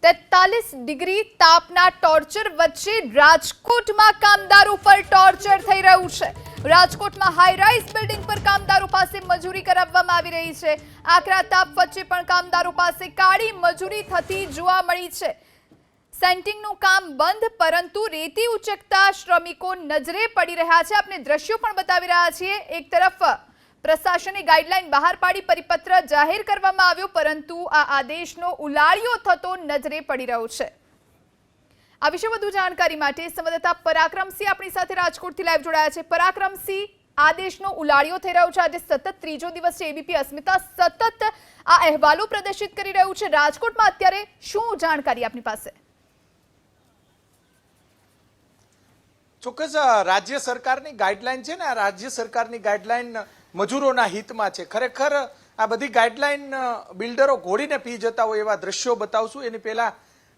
43 degree તાપના torture વચ્ચે રાજકોટમાં કામદારો પર ટોર્ચર થઈ રહ્યું છે। રાજકોટમાં હાઈ રાઇઝ બિલ્ડિંગ પર કામદારો પાસે મજૂરી કરાવવામાં આવી રહી છે। આકરા તાપ વચ્ચે પણ કામદારો પાસે કાળી મજૂરી થતી જોવા મળી છે। સેન્ટિંગનું કામ બંધ, પરંતુ રેતી ઉચકતા શ્રમિકો નજરે પડી રહ્યા છે। આપણે દ્રશ્યો પણ બતાવી રહ્યા છીએ। એક તરફ પ્રશાસને ગાઈડલાઈન બહાર પાડી પરિપત્ર જાહેર કરવામાં આવ્યો, પરંતુ આ આદેશનો ઉલાળ્યો થતો નજરે પડી રહ્યો છે। આ વિશે વધુ જાણકારી માટે સંવાદદાતા પરાક્રમસિંહ આપણી સાથે રાજકોટથી લાઈવ જોડાયા છે। પરાક્રમસિંહ, આદેશનો ઉલાળ્યો થઈ રહ્યો છે। આજે સતત ત્રીજો દિવસ છે। એબીપી અસ્મિતા સતત આ અહેવાલો પ્રદર્શિત કરી રહ્યું છે। રાજકોટમાં અત્યારે શું જાણકારી આપની પાસે? ચોક્કસ રાજ્ય સરકારની ગાઈડલાઈન છે ને, આ રાજ્ય સરકારની ગાઈડલાઈન મજૂરોના હિતમાં છે। ખરેખર આ બધી ગાઈડલાઈન બિલ્ડરો ઘોડીને પી જતા હોય એવા દ્રશ્યો બતાવશું। એની પહેલા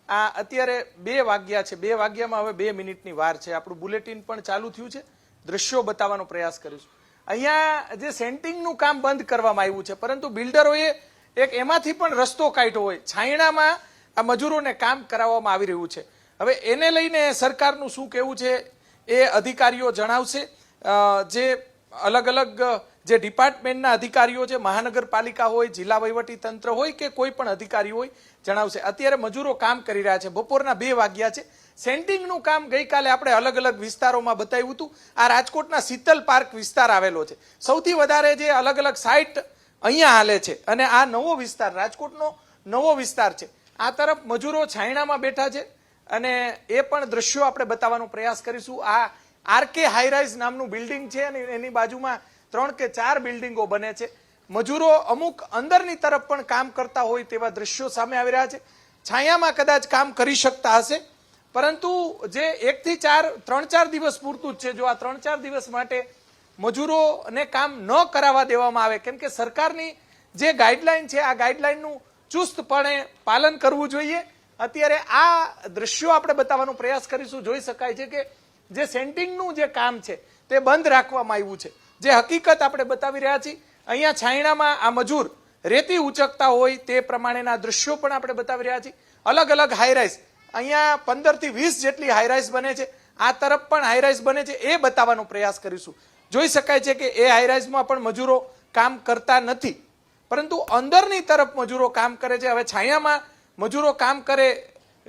આ અત્યારે 2 વાગ્યા છે। 2 વાગ્યામાં હવે 2 મિનિટની વાર છે। આપણું બુલેટિન પણ ચાલુ થયું છે। દ્રશ્યો બતાવવાનો પ્રયાસ કરીશું। અહીંયા જે સેન્ટિંગનું કામ બંધ કરવામાં આવ્યું છે, પરંતુ બિલ્ડરોએ એક એમાંથી પણ રસ્તો કાઢ્યો હોય। છાયણામાં આ મજૂરોને કામ કરાવવામાં આવી રહ્યું છે। હવે એને લઈને સરકારનું શું કહેવું છે એ અધિકારીઓ જણાવશે। જે અલગ અલગ જે ડિપાર્ટમેન્ટના અધિકારીઓ છે, મહાનગરપાલિકા હોય, જિલ્લા વહીવટી તંત્ર હોય કે કોઈ પણ અધિકારી હોય, જણાવશે। અત્યારે મજૂરો કામ કરી રહ્યા છે। બપોરના 2 વાગ્યા છે। સેન્ટિંગનું કામ ગઈકાલે આપણે અલગ અલગ વિસ્તારોમાં બતાવ્યું હતું। આ રાજકોટના શીતલ પાર્ક વિસ્તાર આવેલો છે। સૌથી વધારે જે અલગ અલગ સાઇટ અહીંયા હાલે છે, અને આ નવો વિસ્તાર રાજકોટનો નવો વિસ્તાર છે। આ તરફ મજૂરો છાયણામાં બેઠા છે, અને એ પણ દ્રશ્યો આપણે બતાવવાનો પ્રયાસ કરીશું। આ આરકે હાઈરાઇઝ નામનું બિલ્ડિંગ છે, અને એની બાજુમાં 3 કે 4 બિલ્ડિંગો બને છે। મજૂરો અમુક અંદરની તરફ પણ કામ કરતા હોય તેવા દ્રશ્યો સામે આવી રહ્યા છે। છાયામાં કદાચ કામ કરી શકતા હશે, પરંતુ જે 1 થી 4 3-4 દિવસ પૂરતું જ છે। જો આ 3-4 દિવસ માટે મજૂરોને કામ ન કરાવવા દેવામાં આવે, કેમ કે સરકારની જે ગાઈડલાઈન છે, આ ગાઈડલાઈનનું ચુસ્તપણે પાલન કરવું જોઈએ। અત્યારે આ દ્રશ્યો આપણે બતાવવાનો પ્રયાસ કરીશું। જોઈ શકાય છે કે જે સેન્ટિંગનું જે કામ છે તે બંધ રાખવામાં આવ્યું છે। જે હકીકત આપણે બતાવી રહ્યા છીએ, અહીંયા છાયણામાં આ મજૂર રેતી ઉચકતા હોય તે પ્રમાણેના દ્રશ્યો પણ આપણે બતાવી રહ્યા છીએ। અલગ અલગ હાઈરાઇઝ, અહીંયા 15 થી 20 જેટલી હાઈરાઇઝ બને છે। આ તરફ પણ હાઈરાઇઝ બને છે, એ બતાવવાનો પ્રયાસ કરીશું। જોઈ શકાય છે કે એ હાઈરાઇઝમાં પણ મજૂરો કામ કરતા નથી, પરંતુ અંદરની તરફ મજૂરો કામ કરે છે। હવે છાયામાં મજૂરો કામ કરે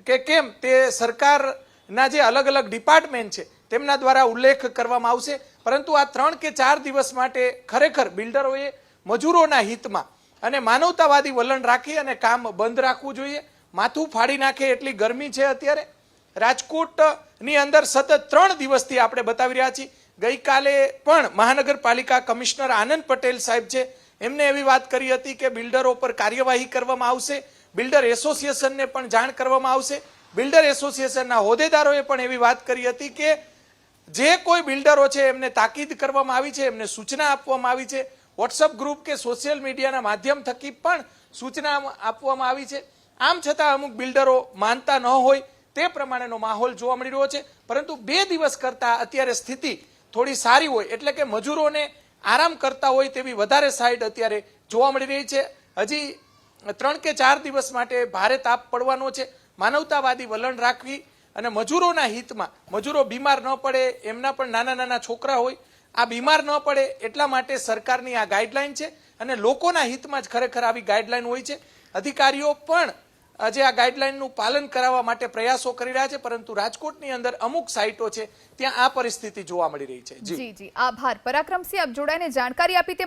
કે કેમ તે સરકારના જે અલગ અલગ ડિપાર્ટમેન્ટ છે તેમના દ્વારા ઉલ્લેખ કરવામાં આવશે, પરંતુ આ 3 કે 4 દિવસ માટે ખરેખર બિલ્ડરોએ મજૂરોના હિતમાં અને માનવતાવાદી વલણ રાખી અને કામ બંધ રાખવું જોઈએ। માથું ફાડી નાખે એટલી ગરમી છે અત્યારે રાજકોટની અંદર। સતત 3 દિવસથી આપણે બતાવી રહ્યા છીએ। ગઈકાલે પણ મહાનગરપાલિકા કમિશનર આનંદ પટેલ સાહેબ છે, એમને એવી વાત કરી હતી કે બિલ્ડરો પર કાર્યવાહી કરવામાં આવશે। બિલ્ડર એસોસિએશનને પણ જાણ કરવામાં આવશે। બિલ્ડર એસોસિએશનના હોદ્દેદારોએ પણ એવી વાત કરી હતી કે જે કોઈ બિલ્ડરો છે એમને તાકીદ કરવામાં આવી છે, એમને સૂચના આપવામાં આવી છે। વોટ્સઅપ ગ્રુપ કે સોશિયલ મીડિયાના માધ્યમ થકી પણ સૂચના આપવામાં આવી છે। આમ છતાં અમુક બિલ્ડરો માનતા ન હોય તે પ્રમાણેનો માહોલ જોવા મળી રહ્યો છે, પરંતુ 2 દિવસ કરતાં અત્યારે સ્થિતિ થોડી સારી હોય, એટલે કે મજૂરોને આરામ કરતા હોય તેવી વધારે સાઈડ અત્યારે જોવા મળી રહી છે। હજી 3 કે 4 દિવસ માટે ભારે તાપ પડવાનો છે। માનવતાવાદી વલણ રાખવી અને મજૂરોના હિતમાં, મજૂરો બીમાર ન પડે, એમના પણ નાના નાના છોકરા હોય, આ બીમાર ન પડે એટલા માટે સરકારની આ ગાઈડલાઈન છે, અને લોકોના હિતમાં જ ખરેખર આવી ગાઈડલાઈન હોય છે। અધિકારીઓ પણ જે આ ગાઈડલાઈનનું પાલન કરાવવા માટે પ્રયાસો કરી રહ્યા છે, પરંતુ રાજકોટની અંદર અમુક સાઇટો છે ત્યાં આ પરિસ્થિતિ જોવા મળી રહી છે। જી, આભાર પરાક્રમસિંહ, આપ જોડાઈને જાણકારી આપી તે માટે।